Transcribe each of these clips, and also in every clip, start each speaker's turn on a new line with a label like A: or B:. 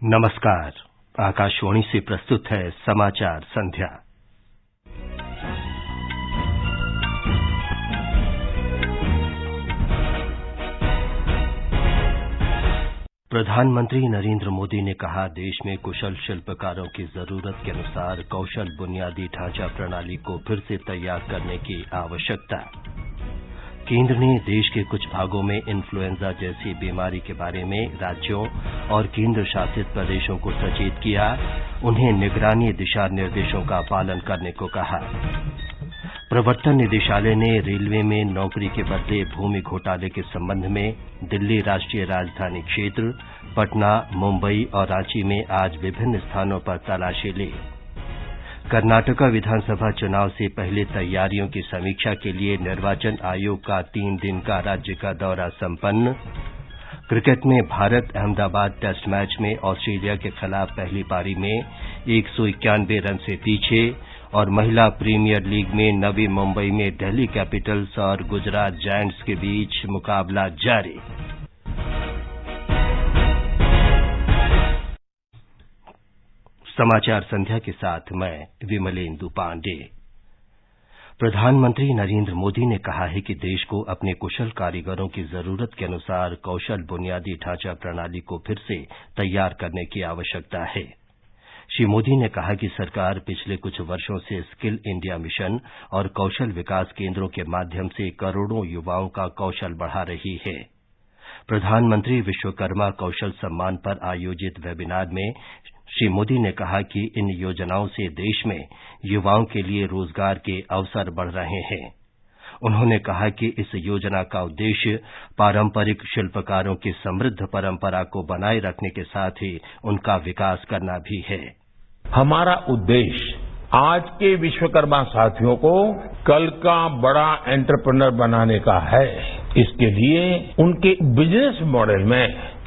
A: नमस्कार। आकाशवाणी से प्रस्तुत है समाचार संध्या। प्रधानमंत्री नरेंद्र मोदी ने कहा, देश में कुशल शिल्पकारों की जरूरत के अनुसार कौशल बुनियादी ढांचा प्रणाली को फिर से तैयार करने की आवश्यकता। केंद्र ने देश के कुछ भागों में इन्फ्लुएंजा जैसी बीमारी के बारे में राज्यों और केंद्र शासित प्रदेशों को सचेत किया। उन्हें निगरानी दिशा निर्देशों का पालन करने को कहा। प्रवर्तन निदेशालय ने रेलवे में नौकरी के बदले भूमि घोटाले के संबंध में दिल्ली राष्ट्रीय राजधानी क्षेत्र, पटना, मुंबई और रांची में आज विभिन्न स्थानों पर तलाशी ली। कर्नाटक विधानसभा चुनाव से पहले तैयारियों की समीक्षा के लिए निर्वाचन आयोग का 3 दिन का राज्य का दौरा संपन्न। क्रिकेट में भारत अहमदाबाद टेस्ट मैच में ऑस्ट्रेलिया के खिलाफ पहली पारी में 191 रन से पीछे और महिला प्रीमियर लीग में नवी मुंबई में दिल्ली कैपिटल्स और गुजरात जायंट्स के बीच मुकाबला जारी। समाचार संध्या के साथ मैं विमलेंदु पांडे। प्रधानमंत्री नरेंद्र मोदी ने कहा है कि देश को अपने कुशल कारीगरों की जरूरत के अनुसार कौशल बुनियादी ढांचा प्रणाली को फिर से तैयार करने की आवश्यकता है। श्री मोदी ने कहा कि सरकार पिछले कुछ वर्षों से स्किल इंडिया मिशन और कौशल विकास केंद्रों के माध्यम से करोड़ों युवाओं का कौशल बढ़ा रही है। प्रधानमंत्री विश्वकर्मा कौशल सम्मान पर आयोजित वेबिनार में श्री मोदी ने कहा कि इन योजनाओं से देश में युवाओं के लिए रोजगार के अवसर बढ़ रहे हैं। उन्होंने कहा कि इस योजना का उद्देश्य पारंपरिक शिल्पकारों की समृद्ध परंपरा को बनाए रखने के साथ ही उनका विकास करना भी है।
B: हमारा उद्देश्य आज के विश्वकर्मा साथियों को कल का बड़ा एंटरप्रेन्योर बनाने का है। इसके लिए उनके बिजनेस मॉडल में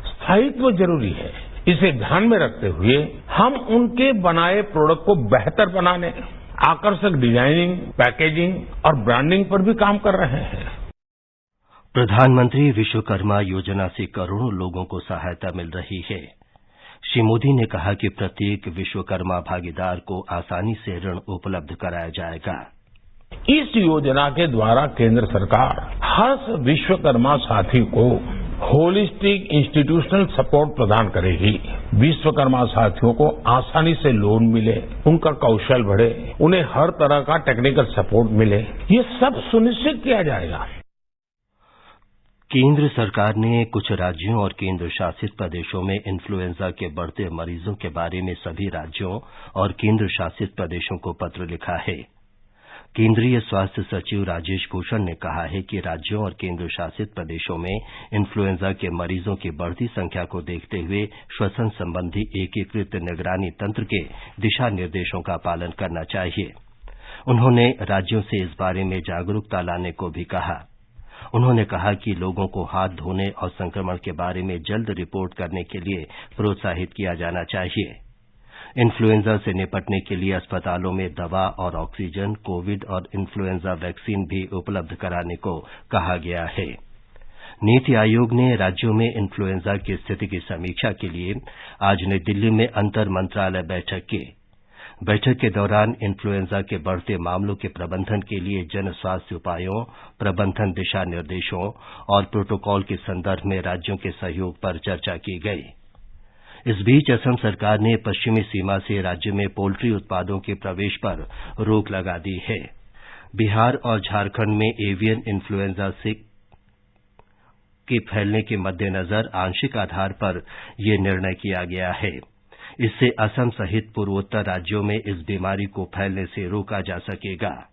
B: स्थायित्व जरूरी है। इसे ध्यान में रखते हुए हम उनके बनाए प्रोडक्ट को बेहतर बनाने, आकर्षक डिजाइनिंग, पैकेजिंग और ब्रांडिंग पर भी काम कर रहे हैं।
A: प्रधानमंत्री विश्वकर्मा योजना से करोड़ों लोगों को सहायता मिल रही है। श्री मोदी ने कहा कि प्रत्येक विश्वकर्मा भागीदार को आसानी से ऋण उपलब्ध कराया जाएगा।
B: इस योजना के द्वारा केंद्र सरकार हर विश्वकर्मा साथी को होलिस्टिक इंस्टीट्यूशनल सपोर्ट प्रदान करेगी। विश्वकर्मा साथियों को आसानी से लोन मिले, उनका कौशल बढ़े, उन्हें हर तरह का टेक्निकल सपोर्ट मिले, ये सब सुनिश्चित किया जाएगा।
A: केंद्र सरकार ने कुछ राज्यों और केंद्र शासित प्रदेशों में इन्फ्लुएंजा के बढ़ते मरीजों के बारे में सभी राज्यों और केंद्र शासित प्रदेशों को पत्र लिखा है। केंद्रीय स्वास्थ्य सचिव राजेश भूषण ने कहा है कि राज्यों और केंद्र शासित प्रदेशों में इन्फ्लुएंजा के मरीजों की बढ़ती संख्या को देखते हुए श्वसन संबंधी एकीकृत निगरानी तंत्र के दिशा निर्देशों का पालन करना चाहिए। उन्होंने राज्यों से इस बारे में जागरूकता लाने को भी कहा। उन्होंने कहा कि लोगों को हाथ धोने और संक्रमण के बारे में जल्द रिपोर्ट करने के लिए प्रोत्साहित किया जाना चाहिए। इन्फ्लुएंजा से निपटने के लिए अस्पतालों में दवा और ऑक्सीजन, कोविड और इन्फ्लुएंजा वैक्सीन भी उपलब्ध कराने को कहा गया है। नीति आयोग ने राज्यों में इन्फ्लुएंजा की स्थिति की समीक्षा के लिए आज नई दिल्ली में अंतर मंत्रालय बैठक की। बैठक के दौरान इन्फ्लुएंजा के बढ़ते मामलों के प्रबंधन के लिए जन स्वास्थ्य उपायों, प्रबंधन दिशा निर्देशों और प्रोटोकॉल के संदर्भ में राज्यों के सहयोग पर चर्चा की गई। इस बीच असम सरकार ने पश्चिमी सीमा से राज्य में पोल्ट्री उत्पादों के प्रवेश पर रोक लगा दी है। बिहार और झारखंड में एवियन इन्फ्लुएंजा के फैलने के मद्देनजर आंशिक आधार पर यह निर्णय किया गया है। इससे असम सहित पूर्वोत्तर राज्यों में इस बीमारी को फैलने से रोका जा सकेगा।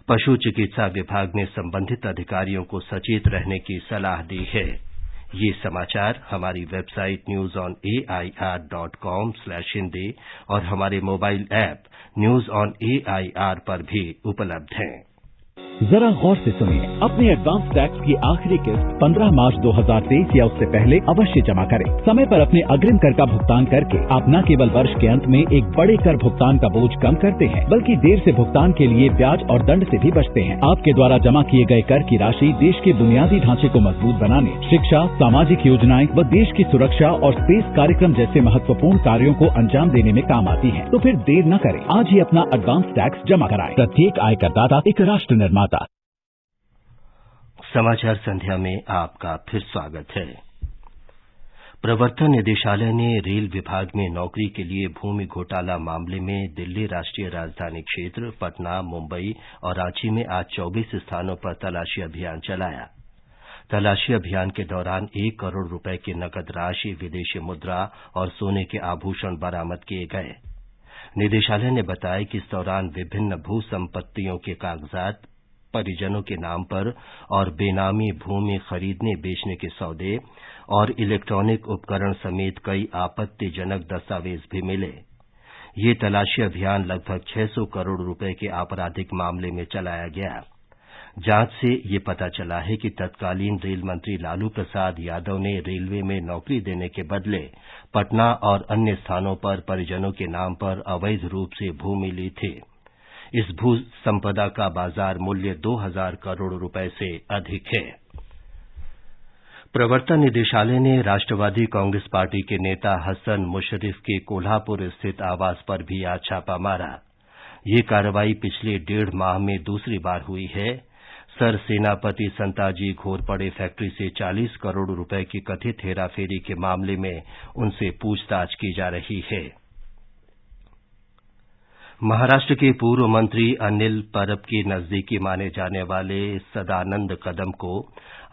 A: पशु चिकित्सा विभाग ने संबंधित अधिकारियों को सचेत रहने की सलाह दी है। ये समाचार हमारी वेबसाइट newsonair.com/hindi और हमारे mobile app news on AIR पर भी उपलब्ध हैं।
C: जरा गौर से सुनिए, अपने एडवांस टैक्स की आखिरी किस्त 15 मार्च 2023 या उससे पहले अवश्य जमा करें। समय पर अपने अग्रिम कर का भुगतान करके आप न केवल वर्ष के अंत में एक बड़े कर भुगतान का बोझ कम करते हैं, बल्कि देर से भुगतान के लिए ब्याज और दंड से भी बचते हैं। आपके द्वारा जमा किए गए कर की राशि देश के बुनियादी ढांचे को मजबूत बनाने, शिक्षा, सामाजिक योजनाएं व देश की सुरक्षा और स्पेस कार्यक्रम जैसे महत्वपूर्ण कार्यों को अंजाम देने में काम आती है। तो फिर देर न करें, आज ही अपना एडवांस टैक्स जमा कराएं। प्रत्येक आयकरदाता एक राष्ट्र निर्माता।
A: समाचार संध्या में आपका फिर स्वागत है। प्रवर्तन निदेशालय ने रेल विभाग में नौकरी के लिए भूमि घोटाला मामले में दिल्ली राष्ट्रीय राजधानी क्षेत्र, पटना, मुंबई और रांची में आज 24 स्थानों पर तलाशी अभियान चलाया। तलाशी अभियान के दौरान 1 करोड़ रुपए की नकद राशि, विदेशी मुद्रा और सोने के आभूषण बरामद किए गए। निदेशालय ने बताया कि इस दौरान विभिन्न भू संपत्तियों के कागजात, परिजनों के नाम पर और बेनामी भूमि खरीदने बेचने के सौदे और इलेक्ट्रॉनिक उपकरण समेत कई आपत्तिजनक दस्तावेज भी मिले। ये तलाशी अभियान लगभग 600 करोड़ रुपए के आपराधिक मामले में चलाया गया। जांच से ये पता चला है कि तत्कालीन रेल मंत्री लालू प्रसाद यादव ने रेलवे में नौकरी देने के बदले पटना और अन्य स्थानों पर परिजनों के नाम पर अवैध रूप से भूमि ली थी। इस भू संपदा का बाजार मूल्य 2000 करोड़ रुपए से अधिक है। प्रवर्तन निदेशालय ने राष्ट्रवादी कांग्रेस पार्टी के नेता हसन मुशर्रफ के कोल्हापुर स्थित आवास पर भी आज छापा मारा। ये कार्रवाई पिछले 1.5 माह में दूसरी बार हुई है। सर सेनापति संताजी घोरपड़े फैक्ट्री से 40 करोड़ रुपए की कथित हेराफेरी के मामले में उनसे पूछताछ की जा रही है। महाराष्ट्र के पूर्व मंत्री अनिल परब के नजदीकी माने जाने वाले सदानंद कदम को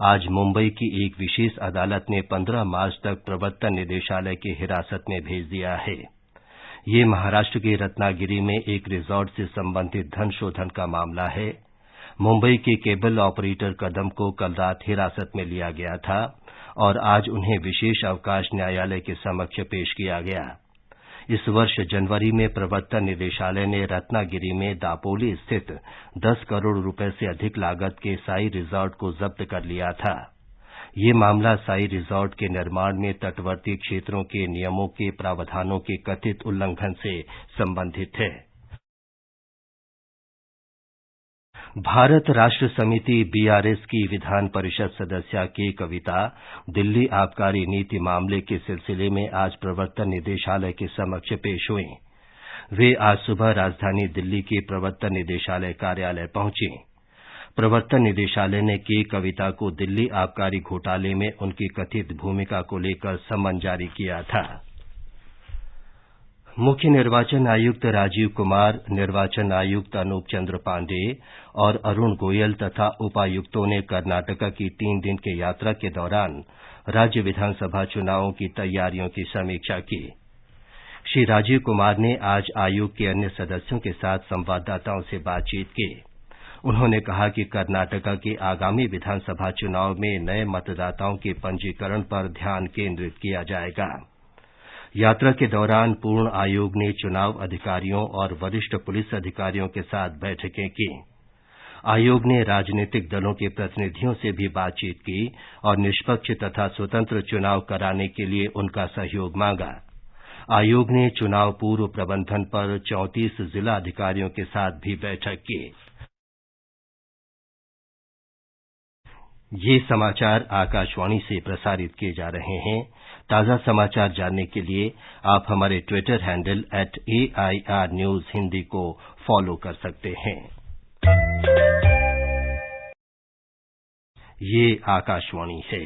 A: आज मुंबई की एक विशेष अदालत ने 15 मार्च तक प्रवर्तन निदेशालय की हिरासत में भेज दिया है। ये महाराष्ट्र के रत्नागिरी में एक रिजॉर्ट से संबंधित धन शोधन का मामला है। मुंबई के केबल ऑपरेटर कदम को कल रात हिरासत में लिया गया था और आज उन्हें विशेष अवकाश न्यायालय के समक्ष पेश किया गया। इस वर्ष जनवरी में प्रवर्तन निदेशालय ने रत्नागिरी में दापोली स्थित 10 करोड़ रुपए से अधिक लागत के साई रिजॉर्ट को जब्त कर लिया था। ये मामला साई रिजॉर्ट के निर्माण में तटवर्ती क्षेत्रों के नियमों के प्रावधानों के कथित उल्लंघन से संबंधित है। भारत राष्ट्र समिति बीआरएस की विधान परिषद सदस्या के कविता दिल्ली आबकारी नीति मामले के सिलसिले में आज प्रवर्तन निदेशालय के समक्ष पेश हुई। वे आज सुबह राजधानी दिल्ली के प्रवर्तन निदेशालय कार्यालय पहुंची। प्रवर्तन निदेशालय ने के कविता को दिल्ली आबकारी घोटाले में उनकी कथित भूमिका को लेकर समन जारी किया था। मुख्य निर्वाचन आयुक्त राजीव कुमार, निर्वाचन आयुक्त अनूप चंद्र पांडेय और अरुण गोयल तथा उपायुक्तों ने कर्नाटका की 3 दिन की यात्रा के दौरान राज्य विधानसभा चुनावों की तैयारियों की समीक्षा की। श्री राजीव कुमार ने आज आयोग के अन्य सदस्यों के साथ संवाददाताओं से बातचीत की। उन्होंने कहा कि कर्नाटका के आगामी विधानसभा चुनाव में नए मतदाताओं के पंजीकरण पर ध्यान केंद्रित किया जाएगा। यात्रा के दौरान पूर्ण आयोग ने चुनाव अधिकारियों और वरिष्ठ पुलिस अधिकारियों के साथ बैठकें की। आयोग ने राजनीतिक दलों के प्रतिनिधियों से भी बातचीत की और निष्पक्ष तथा स्वतंत्र चुनाव कराने के लिए उनका सहयोग मांगा। आयोग ने चुनाव पूर्व प्रबंधन पर 34 जिला अधिकारियों के साथ भी बैठक की। ये समाचार आकाशवाणी से प्रसारित किए जा रहे हैं। ताज़ा समाचार जानने के लिए आप हमारे Twitter handle @AIR News Hindi को फॉलो कर सकते हैं। ये आकाशवाणी है।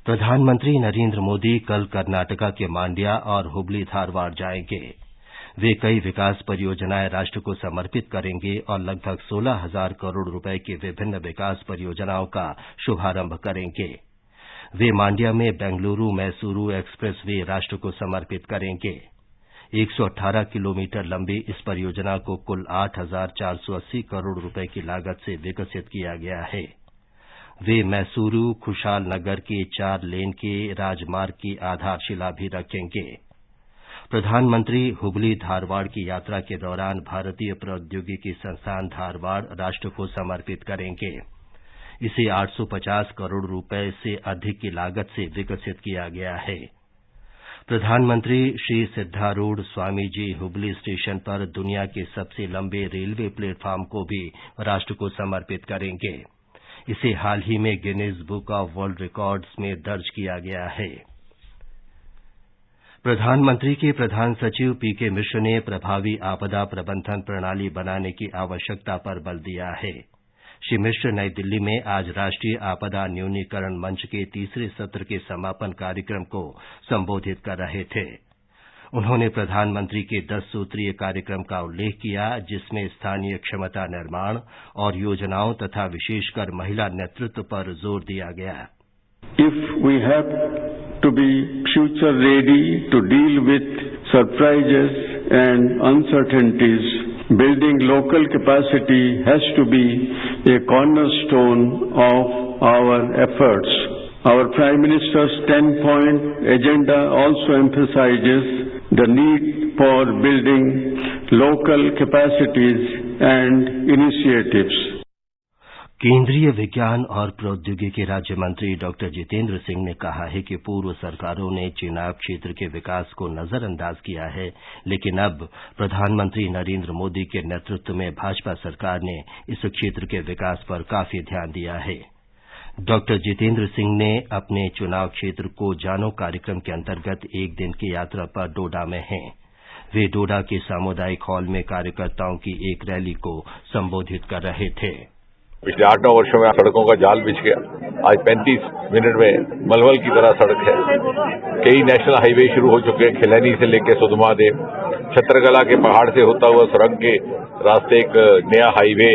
A: प्रधानमंत्री नरेंद्र मोदी कल कर्नाटका के मांड्या और हुबली धारवाड़ जाएंगे। वे कई विकास परियोजनाएं राष्ट्र को समर्पित करेंगे और लगभग 16,000 करोड़ रुपए की विभिन्न विकास परियोजनाओं का शुभारंभ करेंगे। वे मांड्या में बेंगलुरु मैसूरू एक्सप्रेस वे राष्ट्र को समर्पित करेंगे। 118 किलोमीटर लंबी इस परियोजना को कुल 8,480 करोड़ रुपए की लागत से विकसित किया गया है। वे मैसूरू खुशाल नगर के 4 लेन के राजमार्ग की आधारशिला भी रखेंगे। प्रधानमंत्री हुबली धारवाड़ की यात्रा के दौरान भारतीय प्रौद्योगिकी संस्थान धारवाड़ राष्ट्र को समर्पित करेंगे। इसे 850 करोड़ रुपए से अधिक की लागत से विकसित किया गया है। प्रधानमंत्री श्री सिद्धारूढ़ स्वामी जी हुबली स्टेशन पर दुनिया के सबसे लंबे रेलवे प्लेटफॉर्म को भी राष्ट्र को समर्पित करेंगे। इसे हाल ही में Guinness book of world records में दर्ज किया गया है। प्रधानमंत्री के प्रधान सचिव पीके मिश्र ने प्रभावी आपदा प्रबंधन प्रणाली बनाने की आवश्यकता पर बल दिया है। श्री मिश्र नई दिल्ली में आज राष्ट्रीय आपदा न्यूनीकरण मंच के तीसरे सत्र के समापन कार्यक्रम को संबोधित कर रहे थे। उन्होंने प्रधानमंत्री के 10 सूत्रीय कार्यक्रम का उल्लेख किया, जिसमें स्थानीय क्षमता निर्माण और योजनाओं तथा विशेषकर महिला नेतृत्व पर जोर दिया गया।
D: If we have to be future ready to deal with surprises and uncertainties, building local capacity has to be a cornerstone of our efforts. Our Prime Minister's 10-point agenda also emphasizes the need for building local capacities and initiatives.
A: केंद्रीय विज्ञान और प्रौद्योगिकी राज्य मंत्री doctor Jitendra Singh ने कहा है कि पूर्व सरकारों ने चुनाव क्षेत्र के विकास को नजरअंदाज किया है, लेकिन अब प्रधानमंत्री नरेंद्र मोदी के नेतृत्व में भाजपा सरकार ने इस क्षेत्र के विकास पर काफी ध्यान दिया है। डॉक्टर जितेंद्र सिंह ने अपने चुनाव क्षेत्र को जानो कार्यक्रम के अंतर्गत एक दिन की यात्रा पर डोडा में हैं। वे डोडा के सामुदायिक हॉल में कार्यकर्ताओं की एक रैली को संबोधित कर रहे थे।
E: पिछले 8-9 वर्षों में सड़कों का जाल बिछ गया। आज 35 मिनट में मलमल की तरह सड़क है। कई नेशनल हाईवे शुरू हो चुके हैं, खिलैनी से लेकर सुधमादेव, छत्रकला के पहाड़ से होता हुआ सुरंग के रास्ते एक नया हाईवे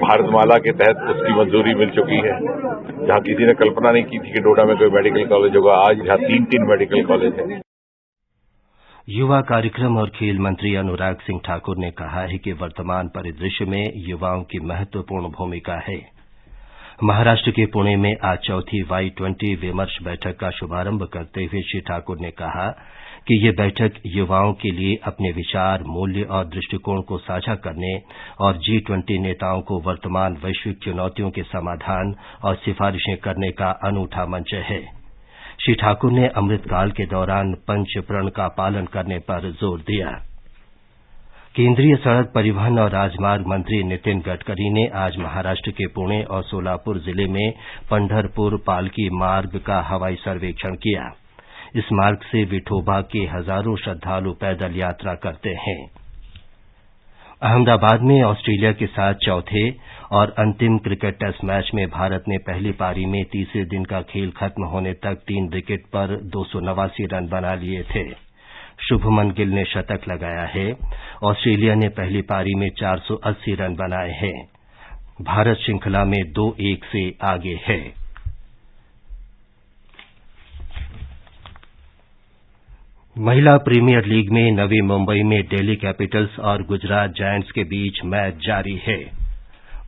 E: भारतमाला के तहत उसकी मंजूरी मिल चुकी है। जहां किसी ने कल्पना नहीं की थी कि डोडा में कोई मेडिकल कॉलेज होगा, आज यहाँ 3 मेडिकल कॉलेज हैं।
A: युवा कार्यक्रम और खेल मंत्री अनुराग सिंह ठाकुर ने कहा है कि वर्तमान परिदृश्य में युवाओं की महत्वपूर्ण भूमिका है। महाराष्ट्र के पुणे में आज चौथी Y20 विमर्श बैठक का शुभारंभ करते हुए श्री ठाकुर ने कहा कि ये बैठक युवाओं के लिए अपने विचार, मूल्य और दृष्टिकोण को साझा करने और G20 नेताओं को वर्तमान वैश्विक चुनौतियों के समाधान और सिफारिशें करने का अनूठा मंच है। श्री ठाकुर ने अमृतकाल के दौरान पंच प्रण का पालन करने पर जोर दिया। केंद्रीय सड़क परिवहन और राजमार्ग मंत्री नितिन गडकरी ने आज महाराष्ट्र के पुणे और सोलापुर जिले में पंढरपुर पालकी मार्ग का हवाई सर्वेक्षण किया। इस मार्ग से विठोबा के हजारों श्रद्धालु पैदल यात्रा करते हैं। अहमदाबाद में ऑस्ट्रेलिया के साथ चौथे और अंतिम क्रिकेट टेस्ट मैच में भारत ने पहली पारी में तीसरे दिन का खेल खत्म होने तक 3 विकेट पर 289 रन बना लिए थे। शुभमन गिल ने शतक लगाया है। ऑस्ट्रेलिया ने पहली पारी में 480 रन बनाए हैं। भारत श्रृंखला में 2-1 से आगे है। महिला प्रीमियर लीग में नवी मुंबई में दिल्ली कैपिटल्स और गुजरात जायंट्स के बीच मैच जारी है।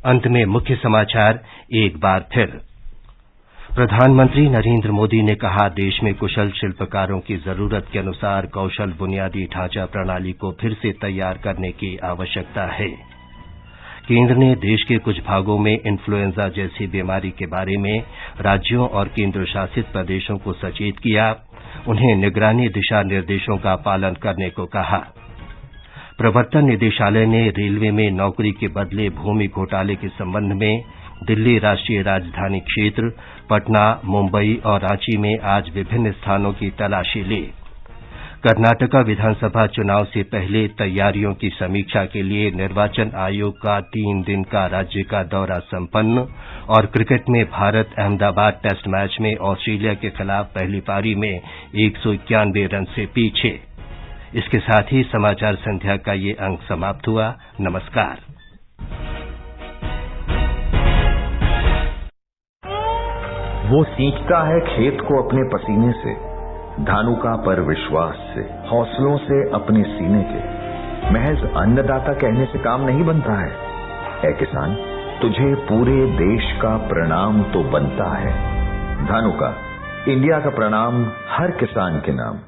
A: अंत में मुख्य समाचार एक बार फिर। प्रधानमंत्री नरेंद्र मोदी ने कहा, देश में कुशल शिल्पकारों की जरूरत के अनुसार कौशल बुनियादी ढांचा प्रणाली को फिर से तैयार करने की आवश्यकता है। केंद्र ने देश के कुछ भागों में इन्फ्लुएंजा जैसी बीमारी के बारे में राज्यों और केंद्र शासित प्रदेशों को सचेत किया। उन्हें निगरानी दिशा निर्देशों का पालन करने को कहा। प्रवर्तन निदेशालय ने रेलवे में नौकरी के बदले भूमि घोटाले के संबंध में दिल्ली राष्ट्रीय राजधानी क्षेत्र, पटना, मुंबई और रांची में आज विभिन्न स्थानों की तलाशी ली। कर्नाटका विधानसभा चुनाव से पहले तैयारियों की समीक्षा के लिए निर्वाचन आयोग का 3 दिन का राज्य का दौरा संपन्न। और क्रिकेट में भारत अहमदाबाद टेस्ट मैच में ऑस्ट्रेलिया के खिलाफ पहली पारी में 191 रन से पीछे। इसके साथ ही समाचार संध्या का ये अंक समाप्त हुआ। नमस्कार।
F: वो सींचता है खेत को अपने पसीने से, धानुका पर विश्वास से, हौसलों से अपने सीने के। महज अन्नदाता कहने से काम नहीं बनता है। ऐ किसान, तुझे पूरे देश का प्रणाम तो बनता है। धानुका, इंडिया का प्रणाम हर किसान के नाम।